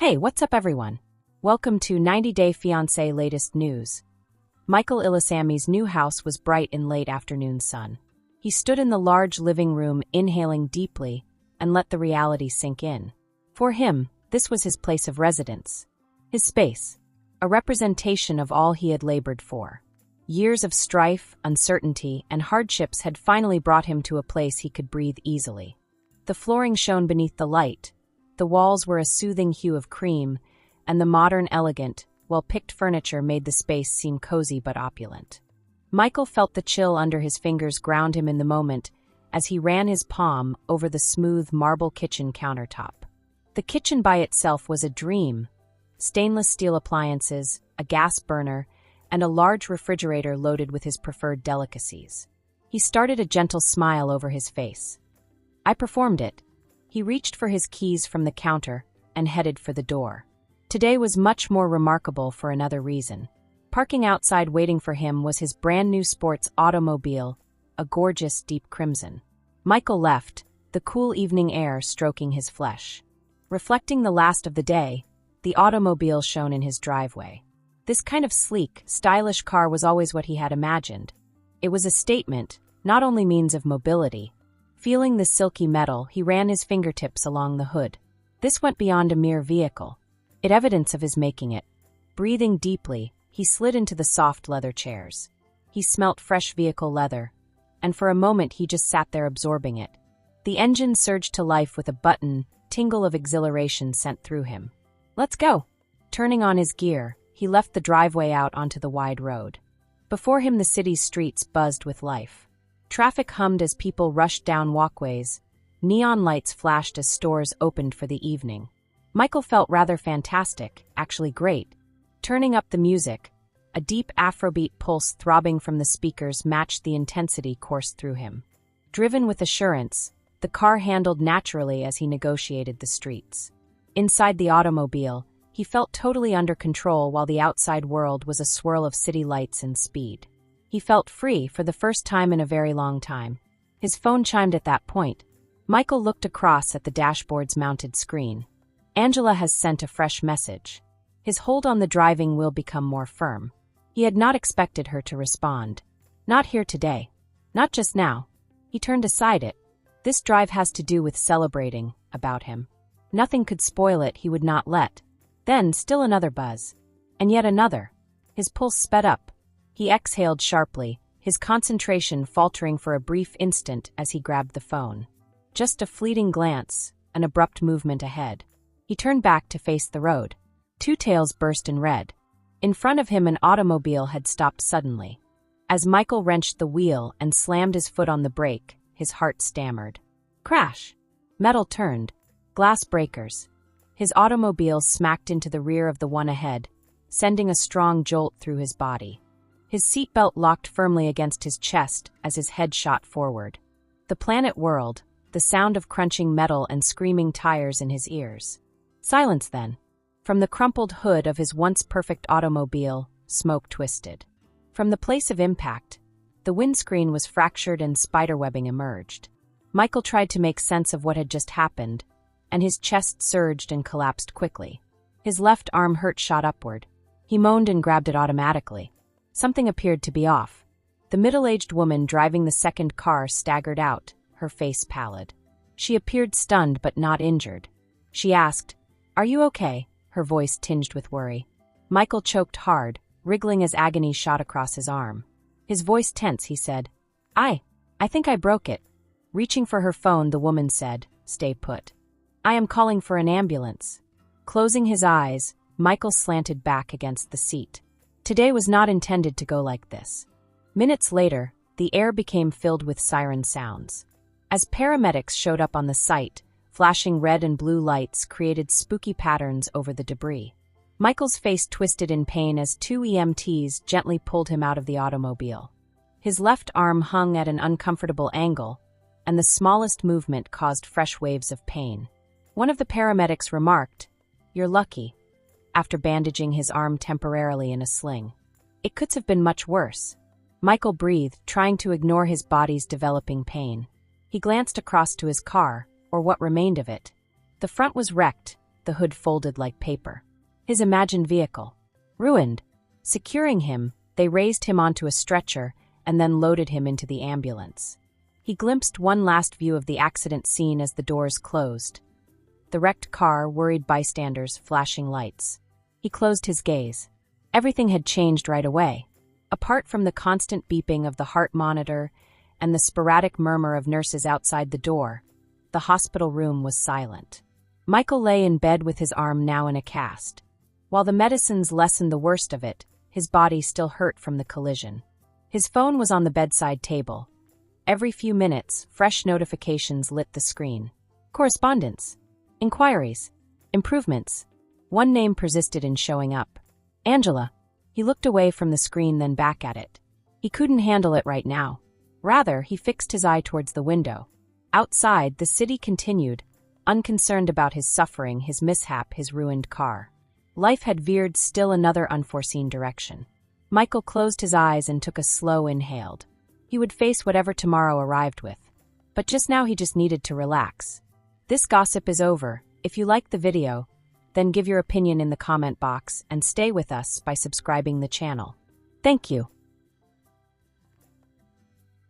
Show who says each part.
Speaker 1: Hey, what's up everyone? Welcome to 90 Day Fiancé latest news. Michael Ilisami's new house was bright in late afternoon sun. He stood in the large living room inhaling deeply and let the reality sink in. For him, this was his place of residence. His space, a representation of all he had labored for. Years of strife, uncertainty, and hardships had finally brought him to a place he could breathe easily. The flooring shone beneath the light. The walls were a soothing hue of cream, and the modern, elegant, well-picked furniture made the space seem cozy but opulent. Michael felt the chill under his fingers ground him in the moment as he ran his palm over the smooth marble kitchen countertop. The kitchen by itself was a dream. Stainless steel appliances, a gas burner, and a large refrigerator loaded with his preferred delicacies. He started a gentle smile over his face. I performed it. He reached for his keys from the counter and headed for the door. Today was much more remarkable for another reason. Parking outside waiting for him was his brand new sports automobile, a gorgeous deep crimson. Michael left, the cool evening air stroking his flesh. Reflecting the last of the day, the automobile shone in his driveway. This kind of sleek, stylish car was always what he had imagined. It was a statement, not only means of mobility. Feeling the silky metal, he ran his fingertips along the hood. This went beyond a mere vehicle. It evidence of his making it. Breathing deeply, he slid into the soft leather chairs. He smelt fresh vehicle leather, and for a moment he just sat there absorbing it. The engine surged to life with a tingle of exhilaration sent through him. Let's go! Turning on his gear, he left the driveway out onto the wide road. Before him the city's streets buzzed with life. Traffic hummed as people rushed down walkways. Neon lights flashed as stores opened for the evening. Michael felt rather fantastic, actually great. Turning up the music, a deep Afrobeat pulse throbbing from the speakers matched the intensity coursed through him. Driven with assurance, the car handled naturally as he negotiated the streets. Inside the automobile, he felt totally under control while the outside world was a swirl of city lights and speed. He felt free for the first time in a very long time. His phone chimed at that point. Michael looked across at the dashboard's mounted screen. Angela has sent a fresh message. His hold on the driving wheel became more firm. He had not expected her to respond. Not here today. Not just now. He turned aside it. This drive has to do with celebrating about him. Nothing could spoil it, he would not let. Then, still another buzz. And yet another. His pulse sped up. He exhaled sharply, his concentration faltering for a brief instant as he grabbed the phone. Just a fleeting glance, an abrupt movement ahead. He turned back to face the road. Two tails burst in red. In front of him an automobile had stopped suddenly. As Michael wrenched the wheel and slammed his foot on the brake, his heart stammered. Crash! Metal turned. Glass breakers. His automobile smacked into the rear of the one ahead, sending a strong jolt through his body. His seatbelt locked firmly against his chest as his head shot forward. The planet whirled, the sound of crunching metal and screaming tires in his ears. Silence then. From the crumpled hood of his once perfect automobile, smoke twisted. From the place of impact, the windscreen was fractured and spiderwebbing emerged. Michael tried to make sense of what had just happened, and his chest surged and collapsed quickly. His left arm shot upward. He moaned and grabbed it automatically. Something appeared to be off. The middle-aged woman driving the second car staggered out, her face pallid. She appeared stunned but not injured. She asked, "Are you okay?" her voice tinged with worry. Michael choked hard, wriggling as agony shot across his arm. His voice tense, he said, I think I broke it." Reaching for her phone, the woman said, "Stay put. I am calling for an ambulance." Closing his eyes, Michael slanted back against the seat. Today was not intended to go like this. Minutes later, the air became filled with siren sounds. As paramedics showed up on the site, flashing red and blue lights created spooky patterns over the debris. Michael's face twisted in pain as two EMTs gently pulled him out of the automobile. His left arm hung at an uncomfortable angle, and the smallest movement caused fresh waves of pain. One of the paramedics remarked, "You're lucky," after bandaging his arm temporarily in a sling. It could have been much worse. Michael breathed, trying to ignore his body's developing pain. He glanced across to his car, or what remained of it. The front was wrecked, the hood folded like paper. His imagined vehicle. Ruined. Securing him, they raised him onto a stretcher and then loaded him into the ambulance. He glimpsed one last view of the accident scene as the doors closed. The wrecked car, worried bystanders, flashing lights. He closed his gaze. Everything had changed right away. Apart from the constant beeping of the heart monitor and the sporadic murmur of nurses outside the door, the hospital room was silent. Michael lay in bed with his arm now in a cast. While the medicines lessened the worst of it, his body still hurt from the collision. His phone was on the bedside table. Every few minutes, fresh notifications lit the screen. Correspondence. Inquiries. Improvements. One name persisted in showing up. Angela. He looked away from the screen, then back at it. He couldn't handle it right now. Rather, he fixed his eye towards the window. Outside, the city continued, unconcerned about his suffering, his mishap, his ruined car. Life had veered still another unforeseen direction. Michael closed his eyes and took a slow inhale. He would face whatever tomorrow arrived with. But just now he just needed to relax. This gossip is over. If you liked the video, then give your opinion in the comment box and stay with us by subscribing the channel. Thank you.